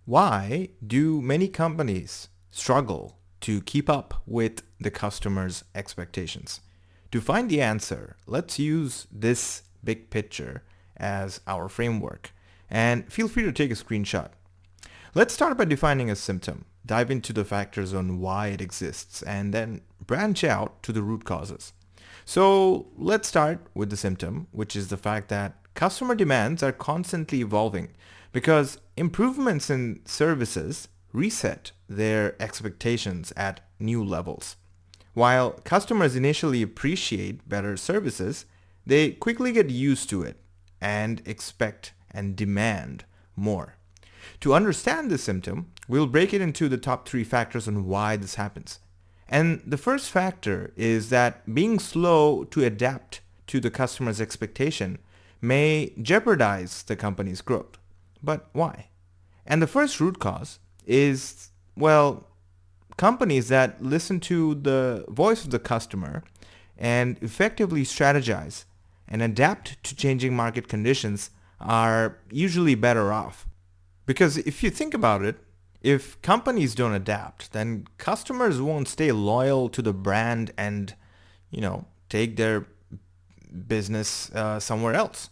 Why do many companies struggle to keep up with the customer's expectations? To find the answer, let's use this big picture as our framework. And feel free to take a screenshot. Let's start by defining a symptom, dive into the factors on why it exists, and then branch out to the root causes. So let's start with the symptom, which is the fact that customer demands are constantly evolving because improvements in services reset their expectations at new levels. While customers initially appreciate better services, they quickly get used to it and expect and demand more. To understand this symptom, we'll break it into the top 3 factors on why this happens. And the first factor is that being slow to adapt to the customer's expectation may jeopardize the company's growth. But why? And the first root cause is, well, companies that listen to the voice of the customer and effectively strategize and adapt to changing market conditions are usually better off. Because if you think about it, if companies don't adapt, then customers won't stay loyal to the brand and, take their business somewhere else.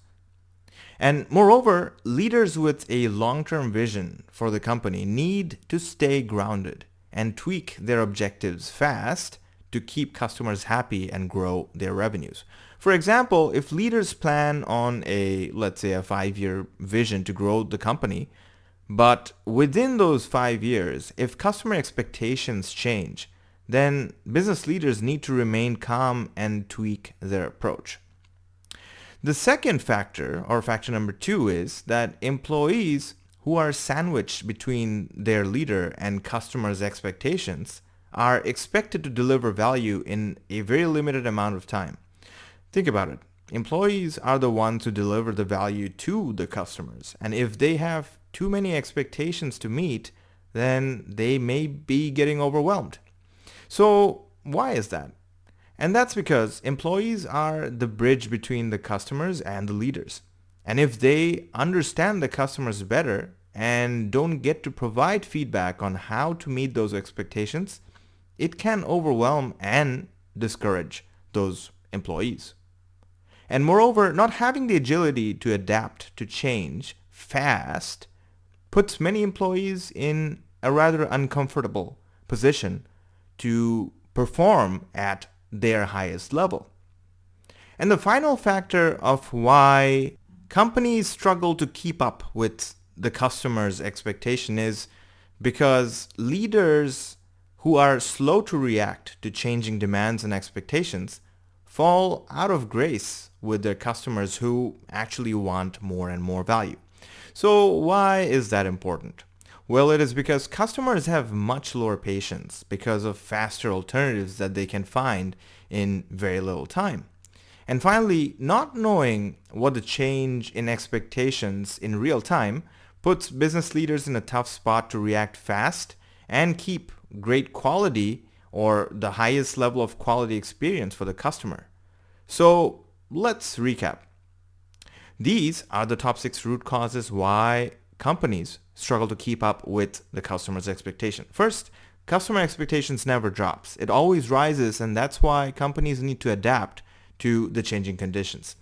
And moreover, leaders with a long-term vision for the company need to stay grounded and tweak their objectives fast to keep customers happy and grow their revenues. For example, if leaders plan on let's say a 5-year vision to grow the company, but within those 5 years, if customer expectations change, then business leaders need to remain calm and tweak their approach. The second factor, or factor number 2, is that employees who are sandwiched between their leader and customers' expectations are expected to deliver value in a very limited amount of time. Think about it. Employees are the ones who deliver the value to the customers. And if they have too many expectations to meet, then they may be getting overwhelmed. So why is that? And that's because employees are the bridge between the customers and the leaders. And if they understand the customers better and don't get to provide feedback on how to meet those expectations, it can overwhelm and discourage those employees. And moreover, not having the agility to adapt to change fast puts many employees in a rather uncomfortable position to perform at their highest level. And the final factor of why companies struggle to keep up with the customer's expectation is because leaders who are slow to react to changing demands and expectations fall out of grace with their customers who actually want more and more value. So why is that important? Well, it is because customers have much lower patience because of faster alternatives that they can find in very little time. And finally, not knowing what the change in expectations in real time puts business leaders in a tough spot to react fast and keep great quality or the highest level of quality experience for the customer. So let's recap. These are the top 6 root causes why companies struggle to keep up with the customer's expectation. First, customer expectations never drops. It always rises, and that's why companies need to adapt to the changing conditions.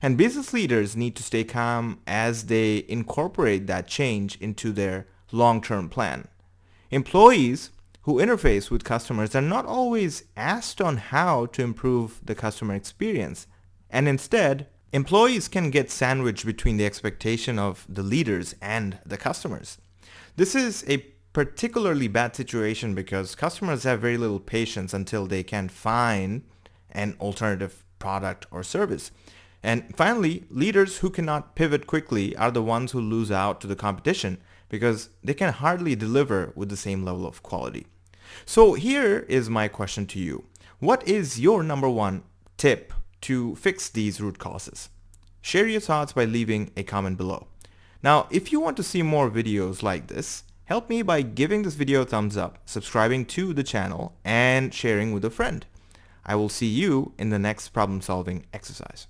And business leaders need to stay calm as they incorporate that change into their long-term plan. Employees who interface with customers are not always asked on how to improve the customer experience, and instead, employees can get sandwiched between the expectation of the leaders and the customers. This is a particularly bad situation because customers have very little patience until they can find an alternative product or service. And finally, leaders who cannot pivot quickly are the ones who lose out to the competition because they can hardly deliver with the same level of quality. So here is my question to you. What is your number 1 tip to fix these root causes? Share your thoughts by leaving a comment below. Now, if you want to see more videos like this, help me by giving this video a thumbs up, subscribing to the channel, and sharing with a friend. I will see you in the next problem solving exercise.